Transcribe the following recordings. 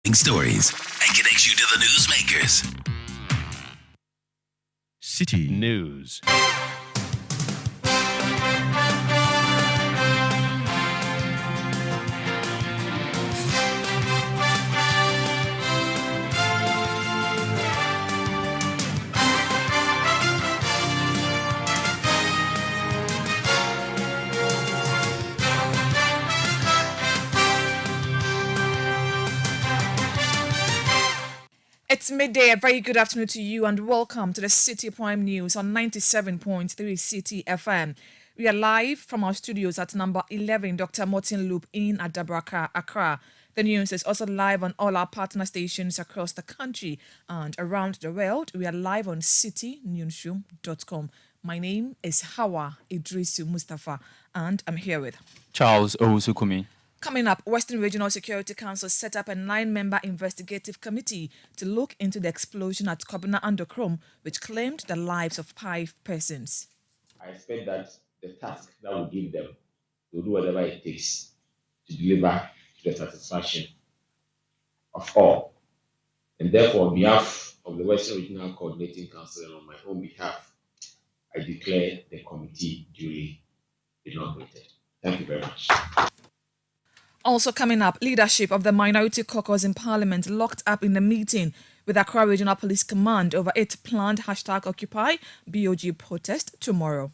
Stories and connects you to the newsmakers. Citi News. It's midday. A very good afternoon to you and welcome to the Citi Prime News on 97.3 Citi FM. We are live from our studios at number 11 Dr. Martin Loop in Adabraka, Accra. The news is also live on all our partner stations across the country and around the world. We are live on citinewsroom.com. My name is Hawa Idrisu Mustafa and I'm here with Charles Owusukumi. Coming up, Western Regional Security Council set up a 9-member investigative committee to look into the explosion at Kobna Undercrom, which claimed the lives of 5 persons. I expect that the task that will give them will do whatever it takes to deliver to the satisfaction of all. And therefore, on behalf of the Western Regional Coordinating Council and on my own behalf, I declare the committee duly inaugurated. Thank you very much. Also coming up, leadership of the Minority Caucus in Parliament locked up in a meeting with Accra Regional Police Command over its planned #Occupy BOG protest tomorrow.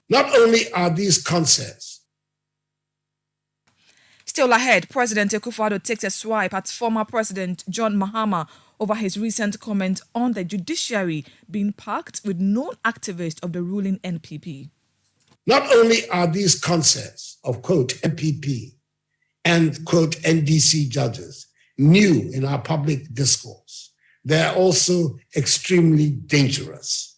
Not only are these concerts. Still ahead, President Akufo-Addo takes a swipe at former President John Mahama over his recent comment on the judiciary being packed with known activists of the ruling NPP. Not only are these concerts of, quote, NPP and, quote, NDC judges new in our public discourse, they're also extremely dangerous.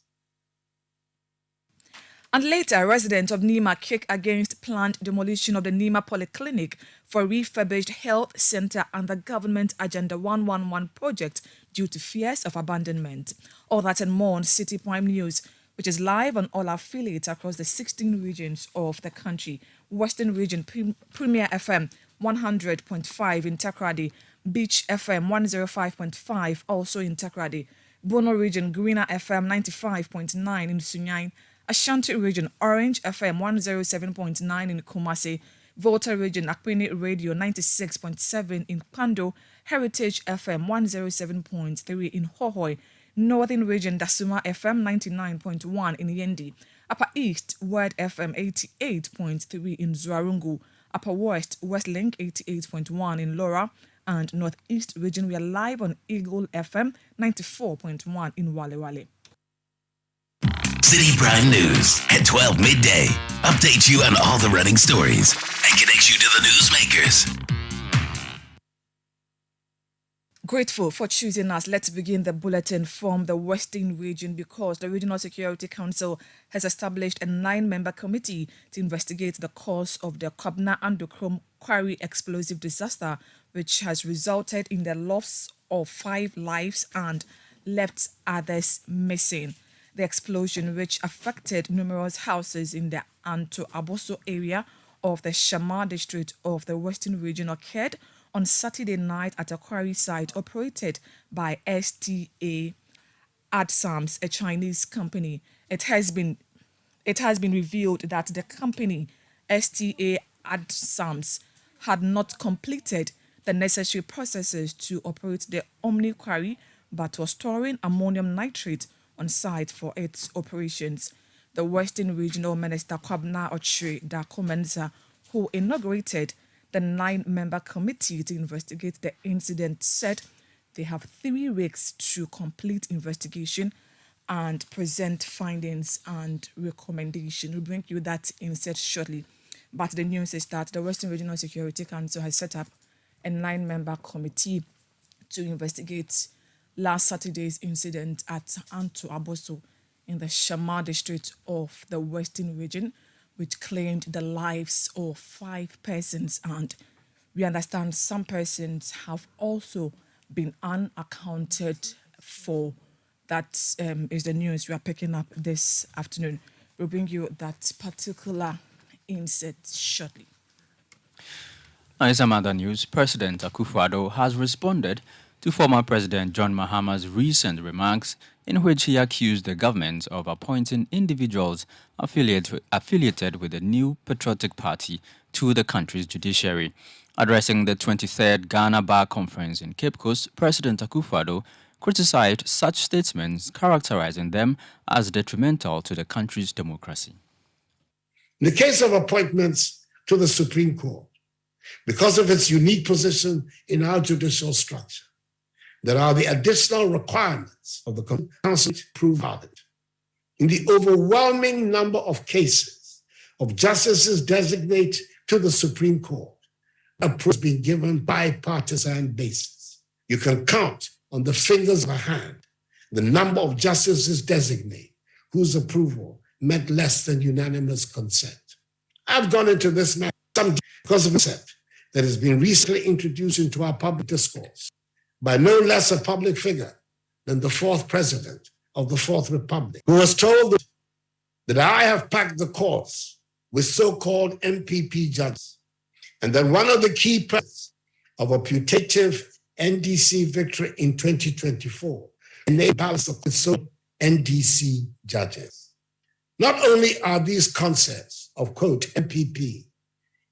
And later, residents of Nima kick against planned demolition of the Nima Polyclinic for a refurbished health center and the government Agenda 111 project due to fears of abandonment. All that and more on Citi Prime News, which is live on all affiliates across the 16 regions of the country. Western Region Premier FM 100.5 in Takoradi, Beach FM 105.5 also in Takoradi, Bono Region Greener FM 95.9 in Sunyani, Ashanti Region Orange FM 107.9 in Kumasi, Volta Region Akwini Radio 96.7 in Kando, Heritage FM 107.3 in Hohoi, Northern Region Dasuma FM 99.1 in Yendi, Upper East Word FM 88.3 in Zwarungu, Upper West Westlink 88.1 in Laura, and Northeast Region we are live on Eagle FM 94.1 in Wale Wale. Citi Prime News at 12 midday. Updates you on all the running stories and connects you to the newsmakers. Grateful for choosing us. Let's begin the bulletin from the Western Region because the Regional Security Council has established a 9-member committee to investigate the cause of the Kobna Undercrom quarry explosive disaster, which has resulted in the loss of 5 lives and left others missing. The explosion, which affected numerous houses in the Anto Aboso area of the Shama district of the Western Region, occurred on Saturday night at a quarry site operated by STA Adsams, a Chinese company. It has been revealed that the company STA Adsams had not completed the necessary processes to operate the Omni quarry, but was storing ammonium nitrate on site for its operations. The Western Regional Minister Kwabna Ochre Dakomenza, who inaugurated the 9-member committee to investigate the incident, said they have 3 weeks to complete investigation and present findings and recommendations. We'll bring you that insight shortly. But the news is that the Western Regional Security Council has set up a 9-member committee to investigate last Saturday's incident at Anto Aboso in the Shama district of the Western Region, which claimed the lives of 5 persons, and we understand some persons have also been unaccounted for. That is the news we are picking up this afternoon. We'll bring you that particular insight shortly. Now, in some other news, President Akufo-Addo has responded to former President John Mahama's recent remarks in which he accused the government of appointing individuals affiliated with the new Patriotic Party to the country's judiciary. Addressing the 23rd Ghana Bar Conference in Cape Coast, President Akufo-Addo criticized such statements, characterizing them as detrimental to the country's democracy. In the case of appointments to the Supreme Court, because of its unique position in our judicial structure, there are the additional requirements of the Council to prove valid. In the overwhelming number of cases of justices designated to the Supreme Court, approval has been given bipartisan basis. You can count on the fingers of a hand the number of justices designated whose approval meant less than unanimous consent. I've gone into this matter because of a concept that has been recently introduced into our public discourse by no less a public figure than the fourth president of the Fourth Republic, who was told that I have packed the courts with so-called MPP judges, and that one of the key premisses of a putative NDC victory in 2024 enabled balance of so NDC judges. Not only are these concepts of, quote, MPP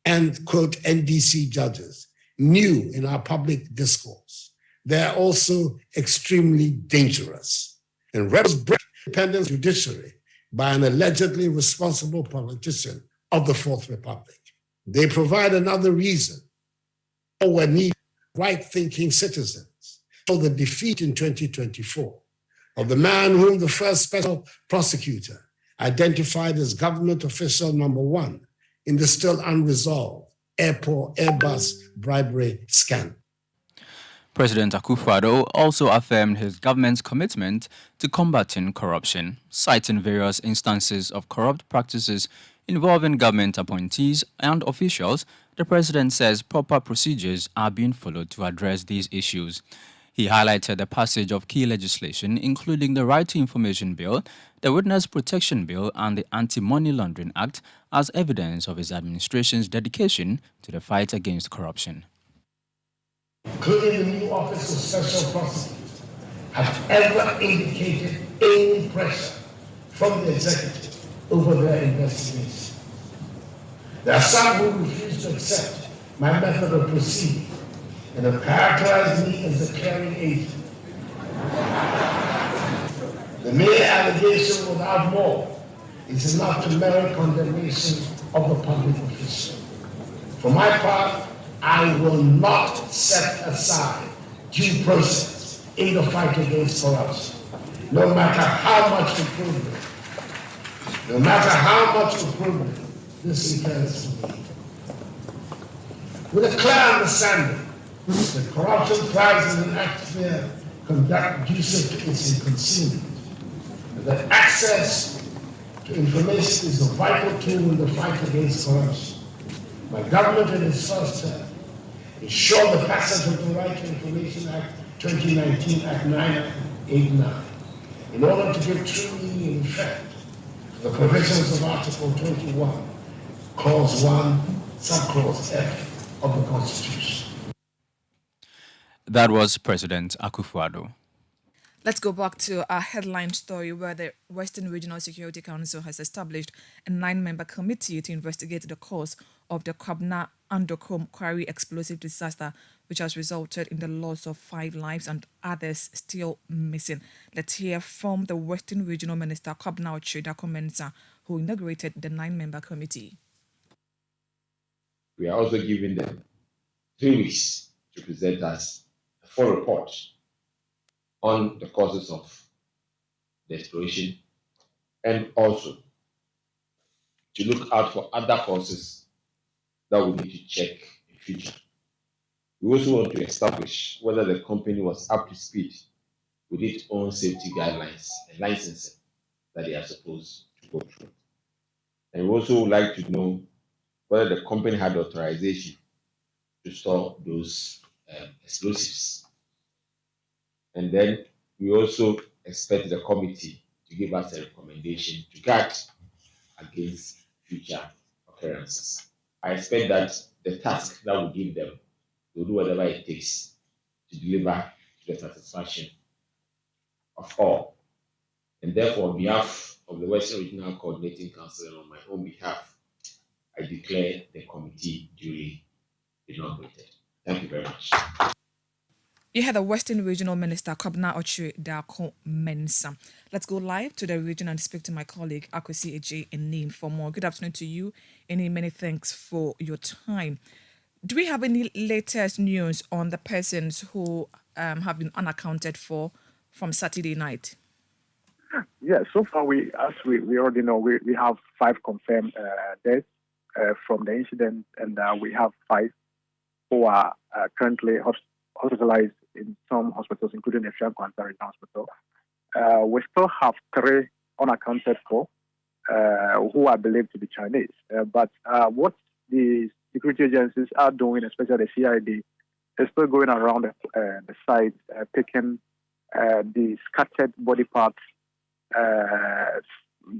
and, quote, NDC judges new in our public discourse, they're also extremely dangerous and represent independent judiciary by an allegedly responsible politician of the Fourth Republic. They provide another reason we need right-thinking citizens for the defeat in 2024 of the man whom the first special prosecutor identified as government official number one in the still unresolved Airbus bribery scandal. President Akufo-Addo also affirmed his government's commitment to combating corruption, citing various instances of corrupt practices involving government appointees and officials. The president says proper procedures are being followed to address these issues. He highlighted the passage of key legislation, including the Right to Information Bill, the Witness Protection Bill, and the Anti-Money Laundering Act, as evidence of his administration's dedication to the fight against corruption. Including the new Office of Special Prosecutors, have ever indicated any pressure from the executive over their investigation. There are some who refuse to accept my method of proceeding and have characterized me as a clearing agent. The mere allegation without more is enough to merit condemnation of a public official. For my part, I will not set aside due process in the fight against corruption, no matter how much improvement, this entails for me. With a clear understanding that corruption thrives in an atmosphere conducive to its concealment, and that access to information is a vital tool in the fight against corruption. My government in its first term ensured the passage of the Right to Information Act 2019 Act 989 in order to give true meaning and effect to the provisions of Article 21, Clause 1, Subclause F of the Constitution. That was President Akufo-Addo. Let's go back to our headline story where the Western Regional Security Council has established a 9-member committee to investigate the cause of the Kwabna Andochrome quarry explosive disaster, which has resulted in the loss of 5 lives and others still missing. Let's hear from the Western Regional Minister, Kwabna Okyere-Darko-Mensah, who inaugurated the 9-member committee. We are also giving them 3 weeks to present us a full report on the causes of the explosion and also to look out for other causes that we need to check in future. We also want to establish whether the company was up to speed with its own safety guidelines and licensing that they are supposed to go through. And we also would like to know whether the company had authorization to store those explosives. And then we also expect the committee to give us a recommendation to guard against future occurrences. I expect that the task that we give them, they'll do whatever it takes to deliver to the satisfaction of all. And therefore, on behalf of the Western Regional Coordinating Council and on my own behalf, I declare the committee duly inaugurated. Thank you very much. You had the Western Regional Minister, Kwabena Ochre Dako Mensah. Let's go live to the region and speak to my colleague, Akwesi Eje Enim, for more. Good afternoon to you. Many thanks for your time. Do we have any latest news on the persons who have been unaccounted for from Saturday night? Yeah, so far we already know we have 5 confirmed deaths from the incident, and we have 5 who are currently hospitalized in some hospitals, including the Fiankwanta Regional Hospital. We still have 3 unaccounted for who are believed to be Chinese. But what the security agencies are doing, especially the CID, is still going around the site, picking the scattered body parts.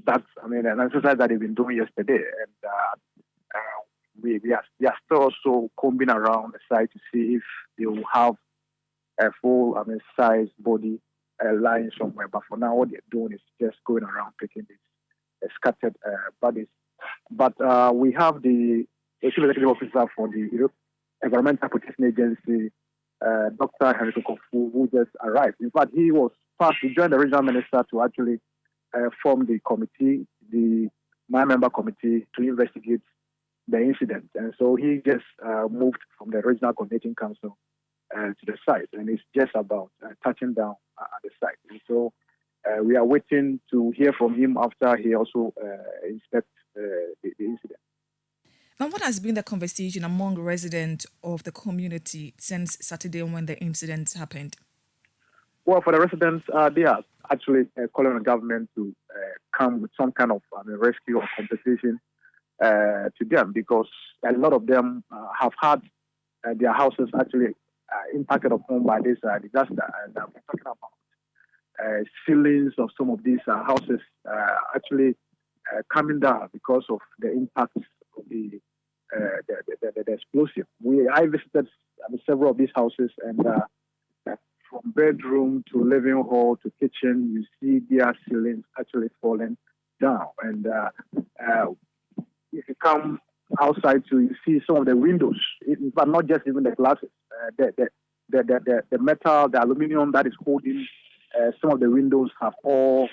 That's, an exercise that they've been doing yesterday, and we are still also combing around the site to see if they will have a full, size body lying somewhere. But for now, what they're doing is just going around picking these scattered bodies. But we have the Chief Executive Officer for the Environmental Protection Agency, Dr. Henry Kofu, who just arrived. In fact, he was first to join the regional minister to actually form the committee, the 9-member committee, to investigate the incident. And so he just moved from the regional coordinating council to the site, and it's just about touching down at the site. And so we are waiting to hear from him after he also inspects the incident. And what has been the conversation among residents of the community since Saturday when the incident happened? Well, for the residents, they are actually calling on the government to come with some kind of rescue or compensation to them, because a lot of them have had their houses actually impacted upon by this disaster. And we're talking about ceilings of some of these houses actually coming down because of the impacts of the explosion. I visited several of these houses, and from bedroom to living hall to kitchen, you see their ceilings actually falling down. And if you come outside you see some of the windows, but not just even the glasses, the metal, the aluminum that is holding some of the windows have all,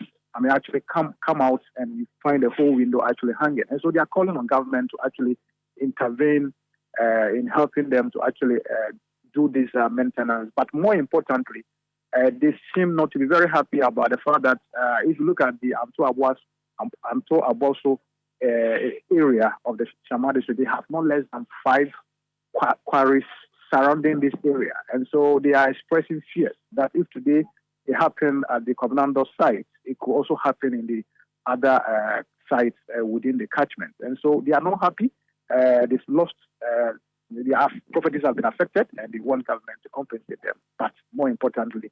actually come out, and you find the whole window actually hanging. And so they are calling on government to actually intervene in helping them to actually do this maintenance. But more importantly, they seem not to be very happy about the fact that if you look at the Amto Aboso area of the Shama district, they have no less than 5 quarries surrounding this area. And so they are expressing fears that if today it happened at the Covenantal site, it could also happen in the other sites within the catchment. And so they are not happy. They've lost, their properties have been affected, and they want government to compensate them. But more importantly,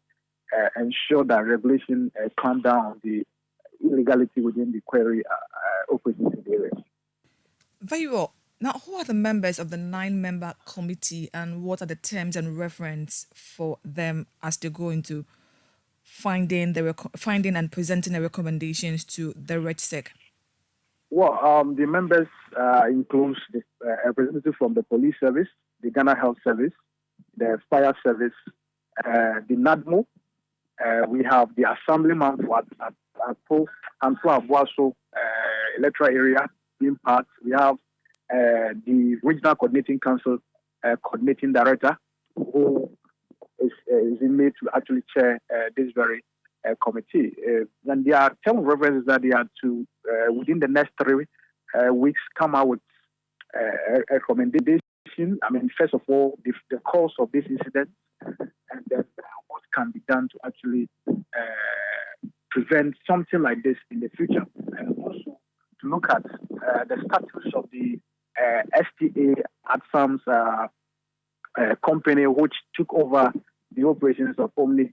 ensure that regulation calm down the illegality within the quarry operations in the area. Very well. Now, who are the members of the 9-member committee, and what are the terms and reference for them as they go into finding and presenting the recommendations to the RegSec? Well, the members include the representative from the police service, the Ghana Health Service, the fire service, the NADMO. We have the assemblyman for Antoa Abuaso electoral area being part. We have the regional coordinating council coordinating director, who is made to actually chair this very committee. And their term of reference is that they are to, within the next 3 weeks, come out with a recommendation. First of all, the cause of this incident, and then what can be done to actually prevent something like this in the future. And also to look at the status of the STA Adsam's company, which took over the operations of Omni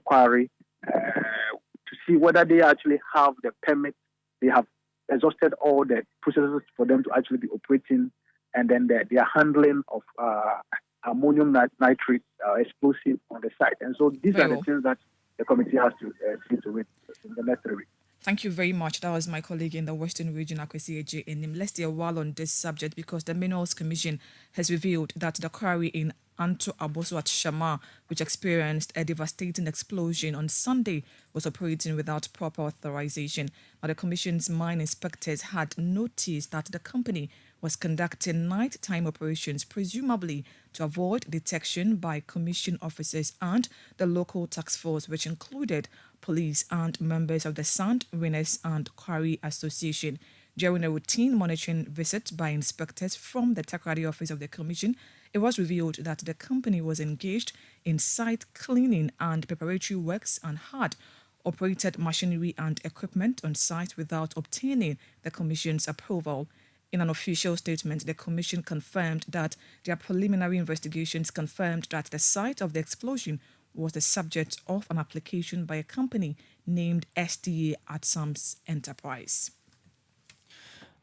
Quarry, to see whether they actually have the permit. They have exhausted all the processes for them to actually be operating and then their handling of ammonium nitrate explosive on the site. And so these are the things that the committee has to see to it in the next 3 weeks. Thank you very much. That was my colleague in the Western Region, Akwesi Eje Enim. Let's stay a while on this subject because the Minerals Commission has revealed that the quarry in Anto Aboso at Shama, which experienced a devastating explosion on Sunday, was operating without proper authorization. Now, the Commission's mine inspectors had noticed that the company was conducting nighttime operations, presumably to avoid detection by Commission officers and the local task force, which included police and members of the Sand Winners and Quarry Association. During a routine monitoring visit by inspectors from the Takrady office of the Commission, it was revealed that the company was engaged in site cleaning and preparatory works and had operated machinery and equipment on site without obtaining the Commission's approval. In an official statement, the Commission confirmed that their preliminary investigations confirmed that the site of the explosion was the subject of an application by a company named STA Atsams Enterprise.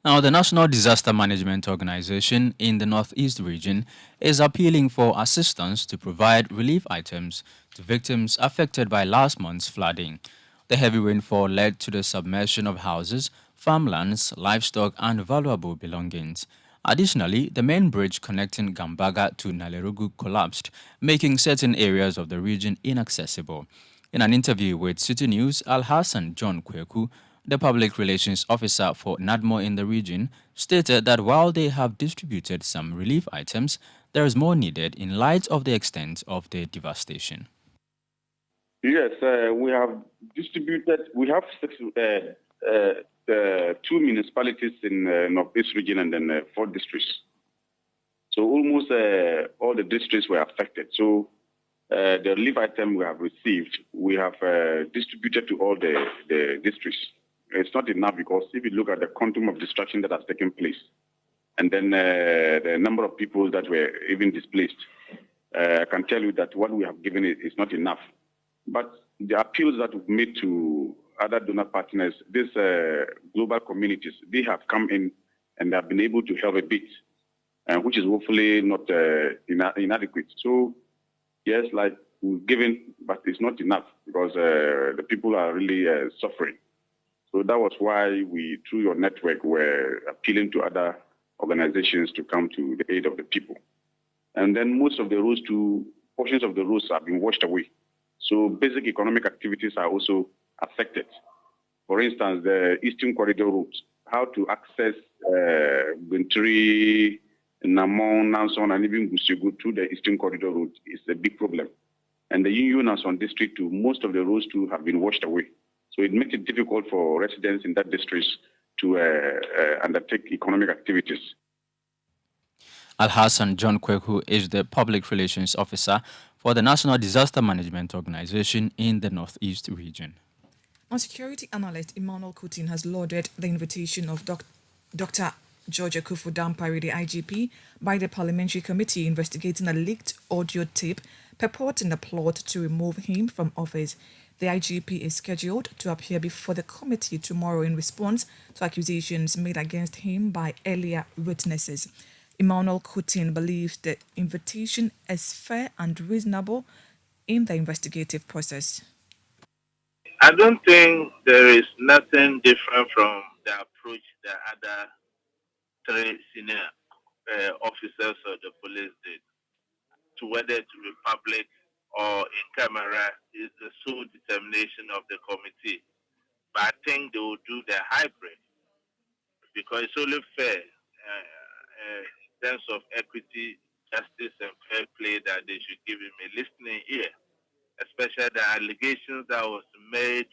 Now, the National Disaster Management Organization in the Northeast region is appealing for assistance to provide relief items to victims affected by last month's flooding. The heavy rainfall led to the submersion of houses, farmlands, livestock, and valuable belongings. Additionally, the main bridge connecting Gambaga to Nalerugu collapsed, making certain areas of the region inaccessible. In an interview with Citi News, Al-Hassan John Kweku, the public relations officer for NADMO in the region, stated that while they have distributed some relief items, there is more needed in light of the extent of the devastation. Yes, we have distributed, we have 2 municipalities in Northeast region and then 4 districts. So almost all the districts were affected. So the relief item we have received, we have distributed to all the districts. It's not enough because if you look at the quantum of destruction that has taken place, and then the number of people that were even displaced, I can tell you that what we have given is not enough. But the appeals that we've made to other donor partners, these global communities, they have come in and have been able to help a bit, which is hopefully not inadequate. So, yes, like we've given, but it's not enough because the people are really suffering. So that was why we, through your network, were appealing to other organizations to come to the aid of the people. And then most of the roads, portions of the roads have been washed away. So basic economic activities are also affected. For instance, the Eastern Corridor route, how to access Bintri, Namon, Nanson, and even Busigu through the Eastern Corridor route is a big problem. And the Nanson district, too, most of the roads too have been washed away. So it makes it difficult for residents in that district to undertake economic activities. Al-Hassan John Kweku is the Public Relations Officer for the National Disaster Management Organization in the Northeast region. Our security analyst Emmanuel Coutin has lauded the invitation of Dr. George Akuffo Dampare, the IGP, by the Parliamentary Committee investigating a leaked audio tape purporting a plot to remove him from office. The IGP is scheduled to appear before the committee tomorrow in response to accusations made against him by earlier witnesses. Emmanuel Coutin believes the invitation is fair and reasonable in the investigative process. I don't think there is nothing different from the approach the other 3 senior officers of the police did, to whether to be public or in camera is the sole determination of the committee. But I think they will do the hybrid because it's only fair in terms of equity, justice, and fair play that they should give him a listening ear, especially the allegations that was made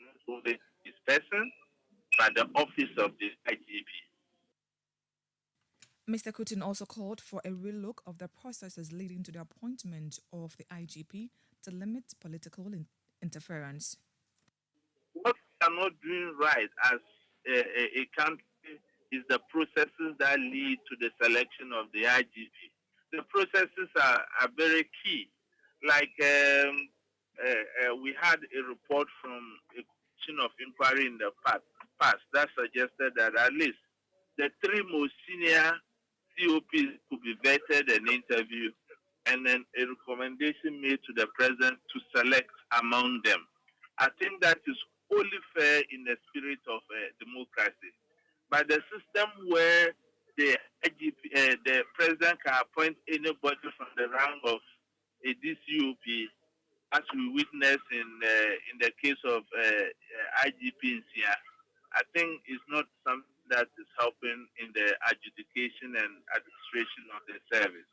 not only his person, but the office of the IGP. Mr. Coutin also called for a relook of the processes leading to the appointment of the IGP to limit political interference. What we are not doing right as a country is the processes that lead to the selection of the IGP. The processes are very key. Like we had a report from a commission of inquiry in the past that suggested that at least the 3 most senior COPs could be vetted and interviewed, and then a recommendation made to the president to select among them. I think that is only fair in the spirit of democracy. But the system where the the president can appoint anybody from the rank of a DCOP, as we witnessed in the case of IGP in SIA, I think it's not something that is helping in the adjudication and administration of the service.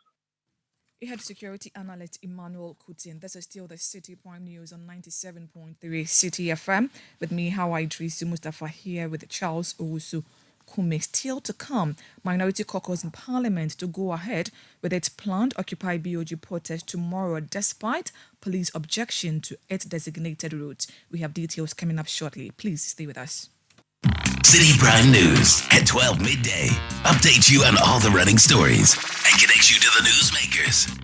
We had security analyst Emmanuel Kutin. This is still the Citi Prime News on 97.3 Citi FM. With me, Hawa Idrisu Mustafa here with Charles Owusu Kume. Still to come, Minority Caucus in Parliament to go ahead with its planned Occupy BOG protest tomorrow despite police objection to its designated route. We have details coming up shortly. Please stay with us. Citi Prime News at 12 midday. Update you on all the running stories and connects you to the newsmakers.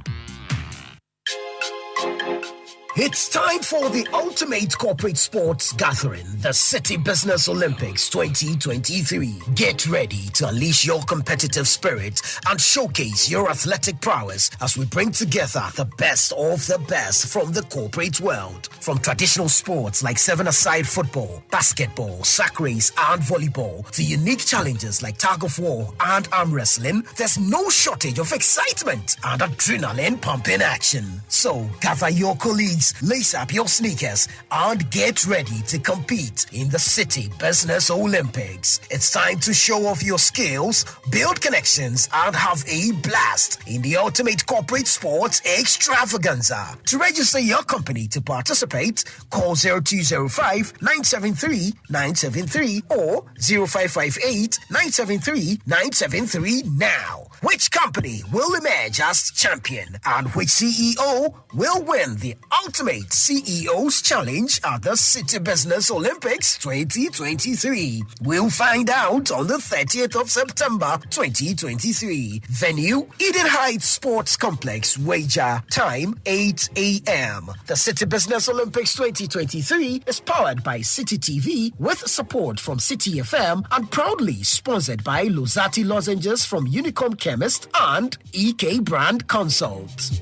It's time for the ultimate corporate sports gathering, the Citi Business Olympics 2023. Get ready to unleash your competitive spirit and showcase your athletic prowess as we bring together the best of the best from the corporate world. From traditional sports like seven-a-side football, basketball, sack race, and volleyball to unique challenges like tug of war and arm wrestling, there's no shortage of excitement and adrenaline pumping action. So gather your colleagues, lace up your sneakers, and get ready to compete in the Citi Business Olympics. It's time to show off your skills, build connections, and have a blast in the ultimate corporate sports extravaganza. To register your company to participate, call 0205 973 973 or 0558 973 973 now. Which company will emerge as champion and which CEO will win the ultimate CEO's challenge at the Citi Business Olympics 2023? We'll find out on the 30th of September 2023. Venue, Eden Heights Sports Complex. Wager time 8 a.m. The Citi Business Olympics 2023 is powered by Citi TV with support from Citi FM and proudly sponsored by Lozati Lozenges from Unicorn Chemist and EK Brand Consult.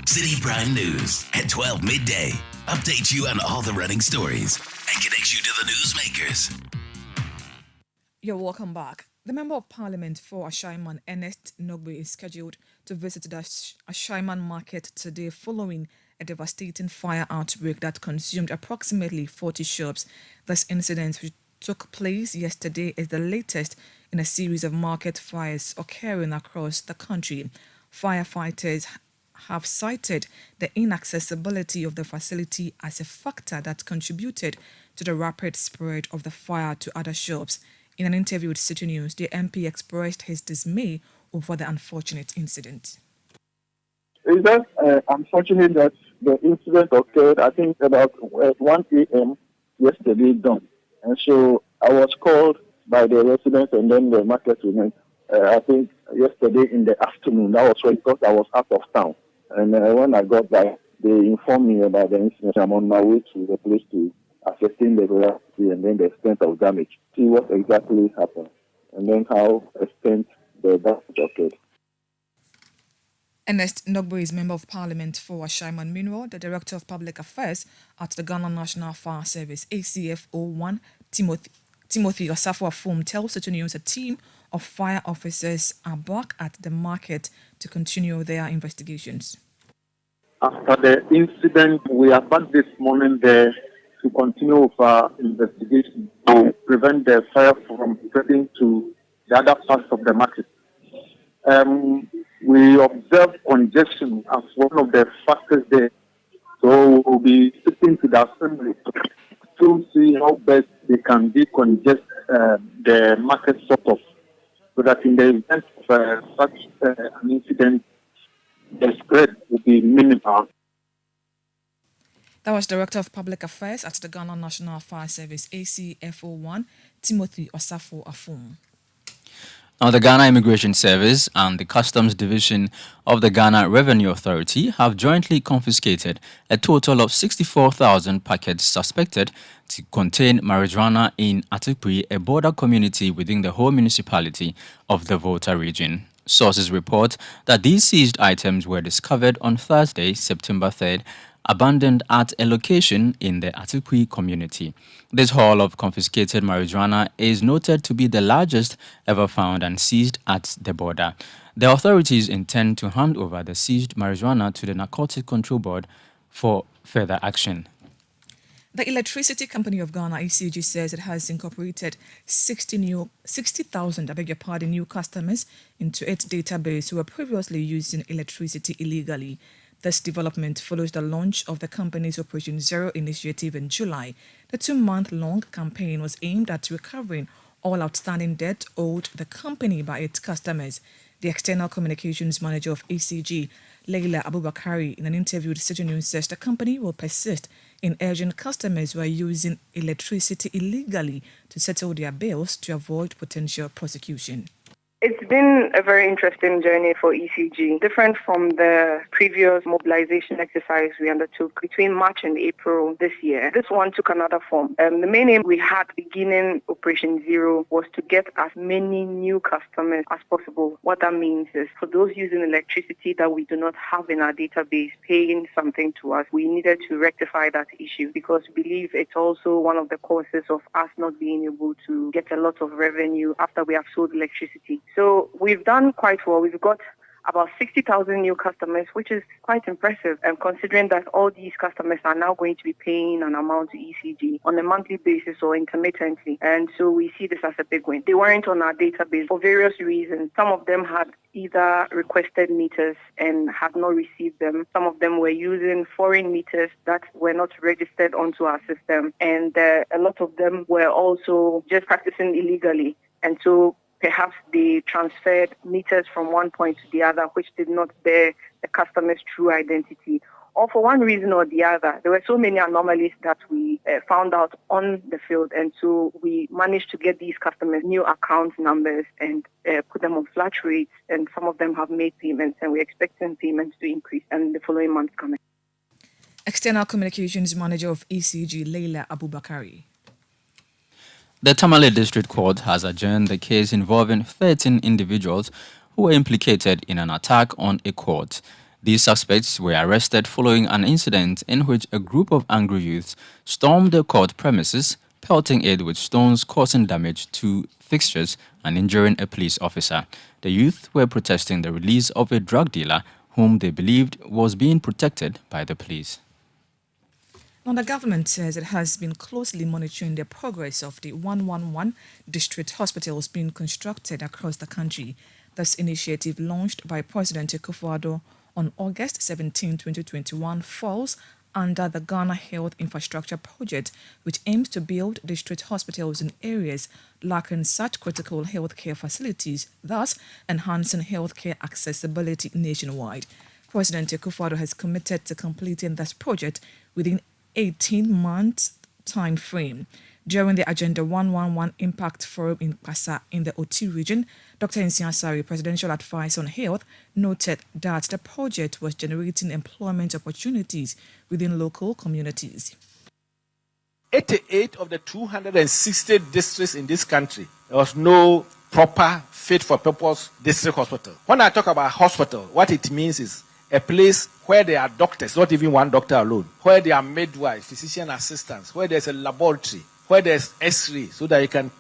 Citi Prime News at 12 midday. Update you on all the running stories and connects you to the newsmakers. You're welcome back. The Member of Parliament for Ashaiman, Ernest Nogbe, is scheduled to visit the Ashaiman market today following a devastating fire outbreak that consumed approximately 40 shops. This incident, which took place yesterday, is the latest in a series of market fires occurring across the country. Firefighters have cited the inaccessibility of the facility as a factor that contributed to the rapid spread of the fire to other shops. In an interview with Citi News, the MP expressed his dismay over the unfortunate incident. It's just unfortunate that the incident occurred, I think, about 1 a.m. yesterday dawn. And so I was called by the residents and then the market women, I think, yesterday in the afternoon. That was when, because I was out of town. And when I got back, they informed me about the incident. I'm on my way to the place to ascertain the reality and then the extent of damage. See what exactly happened and then how extent the damage occurred. Ernest Nogbe is Member of Parliament for Ashaiman Mineral, the Director of Public Affairs at the Ghana National Fire Service, ACFO1, Timothy Osafo Afum, tells Citi News a team of fire officers are back at the market to continue their investigations. After the incident, we are back this morning there to continue with our investigation to prevent the fire from spreading to the other parts of the market. We observe congestion as one of the factors there. So we'll be speaking to the assembly to see how best they can decongest the market sort of, so that in the event of such an incident, the spread will be minimal. That was Director of Public Affairs at the Ghana National Fire Service, ACFO1, Timothy Osafo Afum. Now, the Ghana Immigration Service and the Customs Division of the Ghana Revenue Authority have jointly confiscated a total of 64,000 packets suspected to contain marijuana in Atikpri, a border community within the whole municipality of the Volta region. Sources report that these seized items were discovered on Thursday, September 3rd, abandoned at a location in the Atikpri community. This haul of confiscated marijuana is noted to be the largest ever found and seized at the border. The authorities intend to hand over the seized marijuana to the Narcotic Control Board for further action. The Electricity Company of Ghana, ECG, says it has incorporated 60,000 new customers into its database who were previously using electricity illegally. This development follows the launch of the company's Operation Zero initiative in July. The 2-month-long campaign was aimed at recovering all outstanding debt owed the company by its customers. The external communications manager of ECG, Leila Abubakari, in an interview with Citi News, says the company will persist in urging customers who are using electricity illegally to settle their bills to avoid potential prosecution. It's been a very interesting journey for ECG, different from the previous mobilization exercise we undertook between March and April this year. This one took another form. The main aim we had beginning Operation Zero was to get as many new customers as possible. What that means is for those using electricity that we do not have in our database paying something to us, we needed to rectify that issue because we believe it's also one of the causes of us not being able to get a lot of revenue after we have sold electricity. So we've done quite well. We've got about 60,000 new customers, which is quite impressive, and considering that all these customers are now going to be paying an amount to ECG on a monthly basis or intermittently. And so we see this as a big win. They weren't on our database for various reasons. Some of them had either requested meters and had not received them. Some of them were using foreign meters that were not registered onto our system. And a lot of them were also just practicing illegally. And so perhaps they transferred meters from one point to the other, which did not bear the customer's true identity. Or for one reason or the other, there were so many anomalies that we found out on the field. And so we managed to get these customers new account numbers and put them on flat rates. And some of them have made payments, and we're expecting payments to increase in the following months coming. External Communications Manager of ECG, Leila Abubakari. The Tamale District Court has adjourned the case involving 13 individuals who were implicated in an attack on a court. These suspects were arrested following an incident in which a group of angry youths stormed the court premises, pelting it with stones, causing damage to fixtures and injuring a police officer. The youth were protesting the release of a drug dealer whom they believed was being protected by the police. Now, the government says it has been closely monitoring the progress of the 111 district hospitals being constructed across the country. This initiative, launched by President Akufo-Addo on August 17, 2021, falls under the Ghana Health Infrastructure Project, which aims to build district hospitals in areas lacking such critical healthcare facilities, thus enhancing healthcare accessibility nationwide. President Akufo-Addo has committed to completing this project within 18 months time frame. During the Agenda 111 Impact Forum in Pasa in the Oti region, Dr. Nsia Asari, Presidential Advisor on Health, noted that the project was generating employment opportunities within local communities. 88 of the 260 districts in this country, there was no proper fit-for-purpose district hospital. When I talk about hospital, what it means is a place where there are doctors, not even one doctor alone, where there are midwives, physician assistants, where there's a laboratory, where there's X-ray, so that you can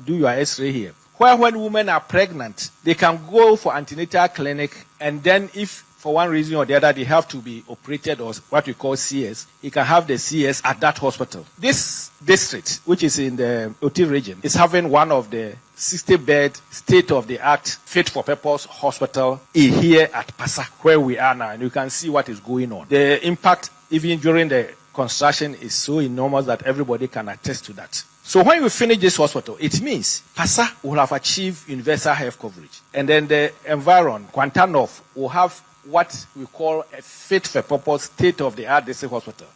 do your X-ray here. Where when women are pregnant, they can go for antenatal clinic, and then if for one reason or the other they have to be operated or what we call CS, you can have the CS at that hospital. This district, which is in the Oti region, is having one of the 60-bed, state-of-the-art, fit-for-purpose hospital here at Pasa, where we are now, and you can see what is going on. The impact, even during the construction, is so enormous that everybody can attest to that. So when we finish this hospital, it means Pasa will have achieved universal health coverage. And then the environment, Quantanov, will have what we call a fit-for-purpose, state-of-the-art district hospital.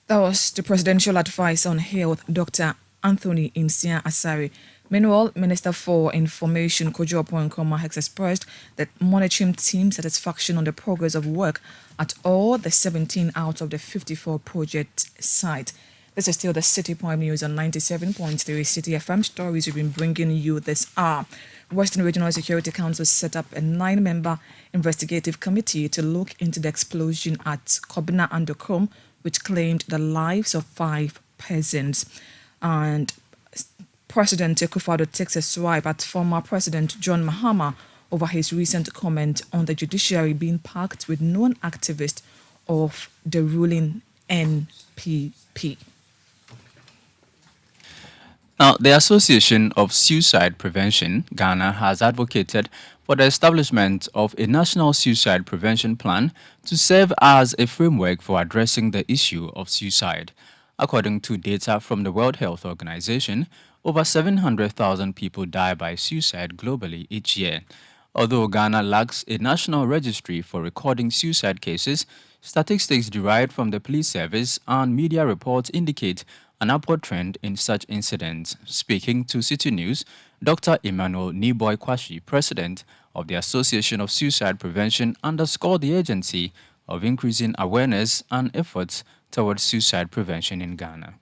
That was the Presidential Advisor on Health, Dr. Anthony Nsia Asari. Meanwhile, Minister for Information Kojo Nkrumah has expressed that monitoring team satisfaction on the progress of work at all the 17 out of the 54 project sites. This is still the Citi Prime News on 97.3 Citi FM. Stories we've been bringing you this hour. Western Regional Security Council set up a 9-member investigative committee to look into the explosion at Kobna and Dokom, which claimed the lives of 5 persons. And President Akufo-Addo takes a swipe at former President John Mahama over his recent comment on the judiciary being packed with known activists of the ruling NPP. Now, the Association of Suicide Prevention, Ghana, has advocated for the establishment of a national suicide prevention plan to serve as a framework for addressing the issue of suicide. According to data from the World Health Organization, over 700,000 people die by suicide globally each year. Although Ghana lacks a national registry for recording suicide cases, statistics derived from the police service and media reports indicate an upward trend in such incidents. Speaking to Citi News, Dr. Emmanuel Niboy Kwashi, president of the Association of Suicide Prevention, underscored the urgency of increasing awareness and efforts towards suicide prevention in Ghana.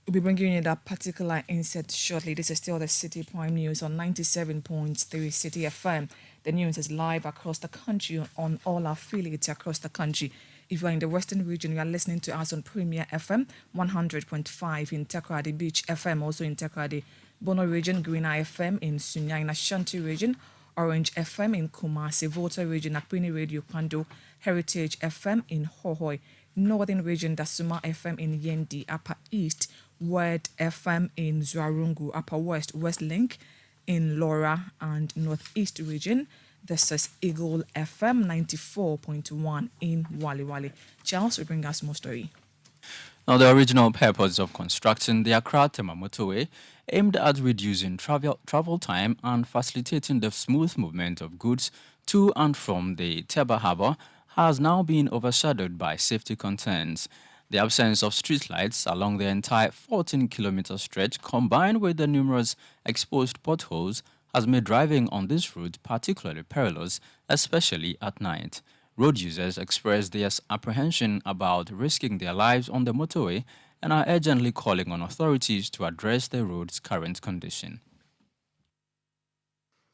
We'll be bringing you that particular insert shortly. This is still the Citi Prime News on 97.3 Citi FM. The news is live across the country on all our affiliates across the country. If you are in the Western region, you are listening to us on Premier FM 100.5 in Takoradi Beach FM, also in Takoradi Bono region, Green FM in Sunya in Ashanti region, Orange FM in Kumasi, Volta region, Akpini Radio Pando, Heritage FM in Hohoi, Northern region, Dasuma FM in Yendi, Upper East, Word FM in Zwarungu, Upper West, West Link in Laura and Northeast region. This is Eagle FM 94.1 in Wali Wali. Charles will bring us more story. Now, the original purpose of constructing the Accra-Tema motorway aimed at reducing travel time and facilitating the smooth movement of goods to and from the Teba Harbour has now been overshadowed by safety concerns. The absence of streetlights along the entire 14-kilometer stretch, combined with the numerous exposed potholes, has made driving on this route particularly perilous, especially at night. Road users expressed their apprehension about risking their lives on the motorway and are urgently calling on authorities to address the road's current condition.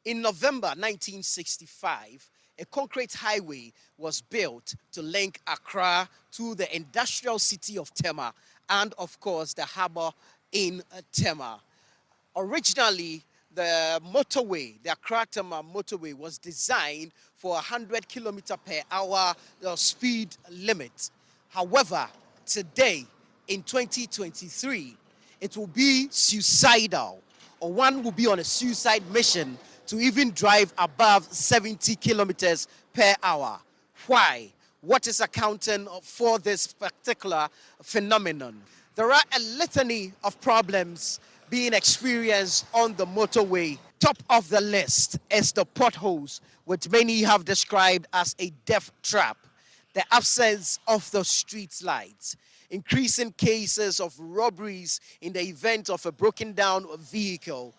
In November 1965, a concrete highway was built to link Accra to the industrial city of Tema and, of course, the harbour in Tema. Originally, the motorway, the Accra-Tema motorway, was designed for 100 kilometers per hour speed limit. However, today, in 2023, it will be suicidal, or one will be on a suicide mission to even drive above 70 kilometers per hour. Why? What is accounting for this particular phenomenon? There are a litany of problems being experienced on the motorway. Top of the list is the potholes, which many have described as a death trap, the absence of the street lights, increasing cases of robberies in the event of a broken down vehicle,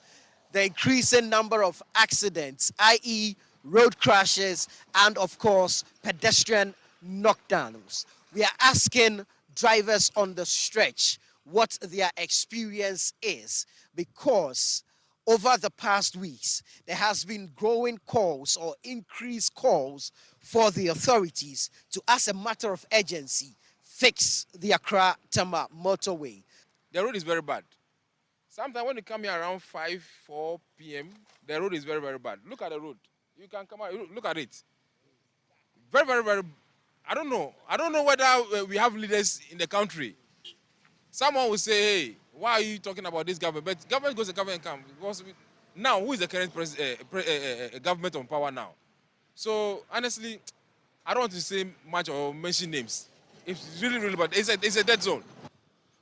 the increasing number of accidents, i.e. road crashes, and of course, pedestrian knockdowns. We are asking drivers on the stretch what their experience is, because over the past weeks, there has been growing calls or increased calls for the authorities to, as a matter of urgency, fix the Accra-Tema motorway. The road is very bad. Sometimes when you come here around 4 p.m., the road is very, very bad. Look at the road. You can come out, look at it. Very, very, very, I don't know whether we have leaders in the country. Someone will say, hey, why are you talking about this government? But government goes to government and comes. Now, who is the current government on power now? So, honestly, I don't want to say much or mention names. It's really, really bad. It's a dead zone.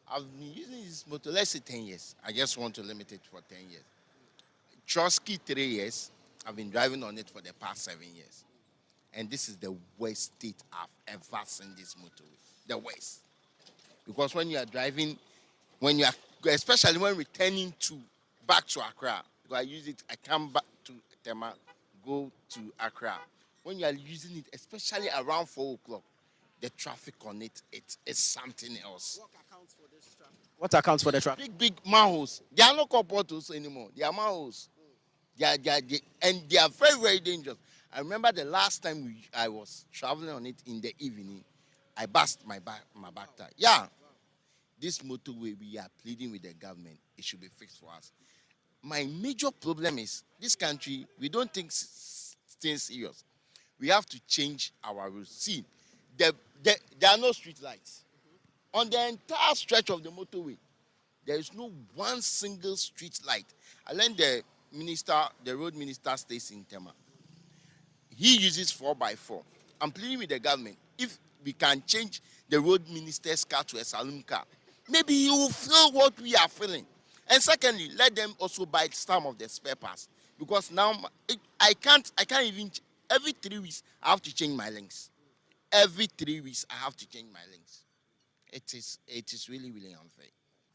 I've been using this motor, let's say 10 years. I just want to limit it for 10 years. Trotsky, 3 years. I've been driving on it for the past 7 years. And this is the worst state I've ever seen this motorway. The worst. Because when you are driving, when you are especially when returning back to Accra. Because I use it, I come back to Tema, go to Accra. When you are using it, especially around 4 o'clock, the traffic on it is something else. What accounts for the traffic? Big manholes. They are not called potholes anymore. They are manholes. And they are very, very dangerous. I remember the last time I was traveling on it in the evening, I burst my back tire. Yeah. This motorway, we are pleading with the government. It should be fixed for us. My major problem is this country, we don't think things serious. We have to change our rules. See, there are no street lights. On the entire stretch of the motorway, there is no one single street light. I learned the road minister stays in Tema. He uses 4x4. I'm pleading with the government. If we can change the road minister's car to a saloon car, maybe he will feel what we are feeling. And secondly, let them also buy some of the spare parts. Because now I can't even, every 3 weeks, I have to change my links. Every 3 weeks, I have to change my links. It is really, really unfair.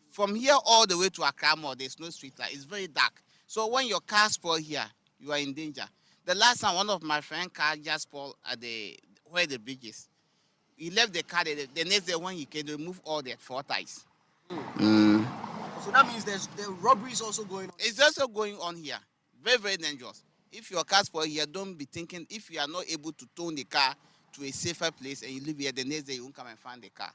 From here all the way to Accra Mall, there's no street light. It's very dark. So when your car spoils here, you are in danger. The last time one of my friend's car just spoiled at where the bridge is. He left the car there. The next day when he came, remove all the 4 tires. So that means the robbery is also going on? It's also going on here. Very, very dangerous. If your car spoils here, don't be thinking if you are not able to tow the car to a safer place and you live here, the next day you won't come and find the car.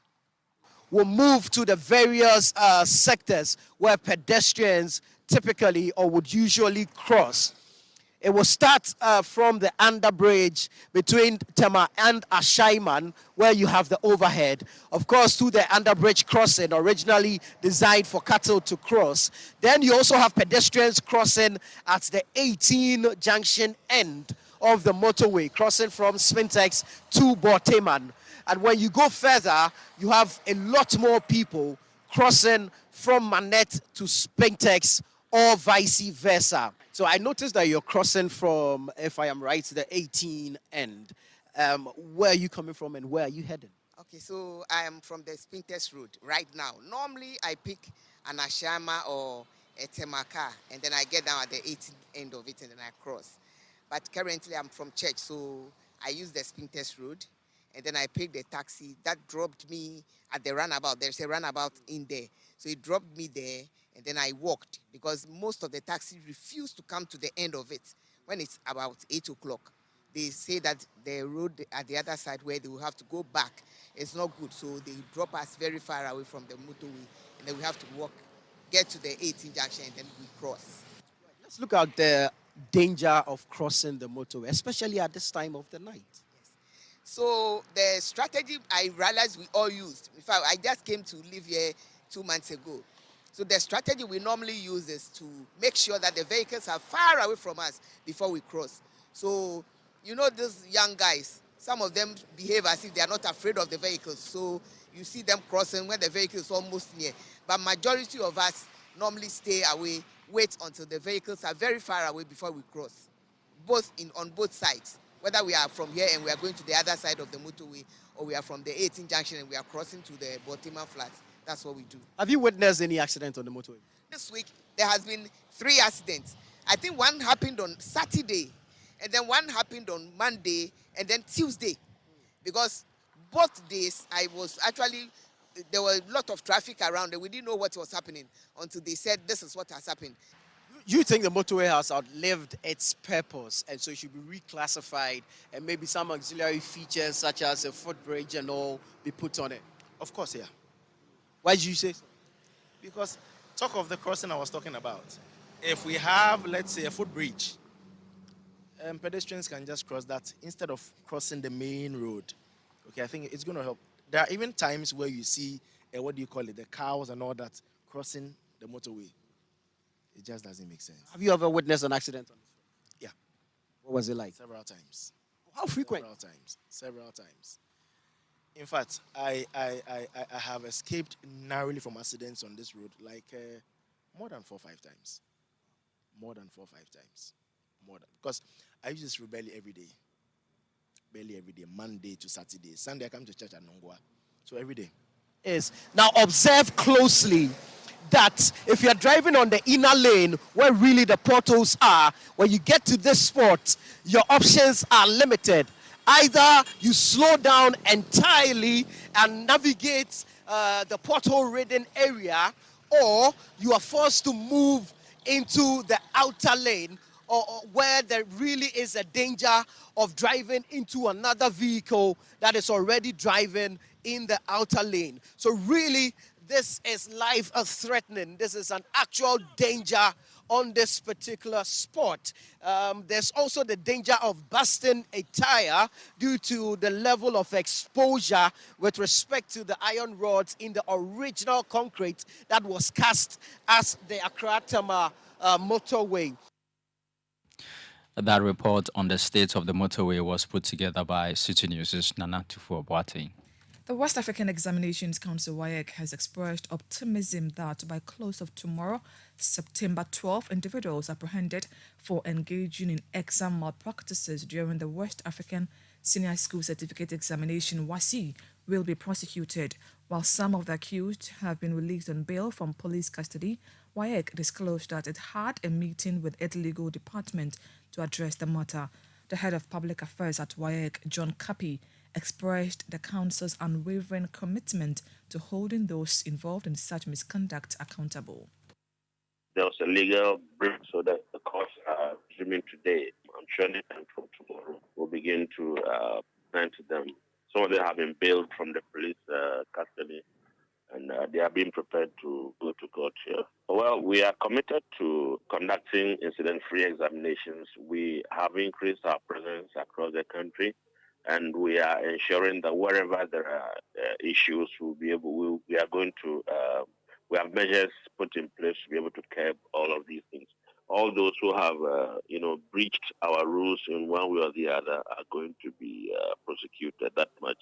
We'll move to the various sectors where pedestrians typically or would usually cross. It will start from the underbridge between Tema and Ashaiman, where you have the overhead. Of course, to the underbridge crossing, originally designed for cattle to cross. Then you also have pedestrians crossing at the 18 junction end of the motorway, crossing from Spintex to Borteman. And when you go further, you have a lot more people crossing from Manette to Spintex or vice versa. So I noticed that you're crossing from, if I am right, the 18 end. Where are you coming from and where are you heading? Okay, so I am from the Spintex road right now. Normally, I pick an Ashama or a Temaka, and then I get down at the 18th end of it, and then I cross. But currently, I'm from church, so I use the Spintex road. And then I picked the taxi that dropped me at the runabout. There's a runabout in there. So it dropped me there, and then I walked because most of the taxis refuse to come to the end of it. When it's about 8 o'clock, they say that the road at the other side where they will have to go back is not good. So they drop us very far away from the motorway, and then we have to walk, get to the 18 junction, and then we cross. Let's look at the danger of crossing the motorway, especially at this time of the night. So the strategy I realized we all used, in fact, I just came to live here 2 months ago. So the strategy we normally use is to make sure that the vehicles are far away from us before we cross. So, you know, these young guys, some of them behave as if they are not afraid of the vehicles. So you see them crossing when the vehicle is almost near. But majority of us normally stay away, wait until the vehicles are very far away before we cross, on both sides. Whether we are from here and we are going to the other side of the motorway, or we are from the 18 junction and we are crossing to the Borteman flats. That's what we do. Have you witnessed any accident on the motorway? This week, there has been 3 accidents. I think one happened on Saturday, and then one happened on Monday, and then Tuesday. Because both days, there was a lot of traffic around, and we didn't know what was happening until they said this is what has happened. You think the motorway has outlived its purpose and so it should be reclassified and maybe some auxiliary features such as a footbridge and all be put on it? Of course, yeah. Why did you say so? Because talk of the crossing I was talking about. If we have, let's say, a footbridge, pedestrians can just cross that instead of crossing the main road. Okay, I think it's going to help. There are even times where you see, the cows and all that crossing the motorway. It just doesn't make sense. Have you ever witnessed an accident on this road? Yeah. What was it like? Several times. How frequent? Several times. In fact, I have escaped narrowly from accidents on this road more than 4 or 5 times. Because I use this road barely every day. Monday to Saturday. Sunday I come to church at Nongwa. So every day. Yes. Now observe closely that if you're driving on the inner lane where really the potholes are, when you get to this spot, your options are limited. Either you slow down entirely and navigate the pothole-ridden area, or you are forced to move into the outer lane, or where there really is a danger of driving into another vehicle that is already driving in the outer lane. So really, this is life-threatening. This is an actual danger on this particular spot. There's also the danger of busting a tire due to the level of exposure with respect to the iron rods in the original concrete that was cast as the Accra-Tema motorway. That report on the state of the motorway was put together by Citi News' Nana Tufo-Boateng. The West African Examinations Council, WAEC, has expressed optimism that by close of tomorrow, September 12, individuals apprehended for engaging in exam malpractices during the West African Senior School Certificate Examination, WASI, will be prosecuted. While some of the accused have been released on bail from police custody, WAEC disclosed that it had a meeting with its legal department to address the matter. The head of public affairs at WAEC, John Kapi, expressed the council's unwavering commitment to holding those involved in such misconduct accountable. There was a legal brief so that the courts are resuming today. I'm sure anytime from tomorrow we'll begin to send to them. Some of them have been bailed from the police custody, and they are being prepared to go to court here. Well, we are committed to conducting incident-free examinations. We have increased our presence across the country, and we are ensuring that wherever there are issues, we have measures put in place to be able to curb all of these things. All those who have, breached our rules in one way or the other are going to be prosecuted. That much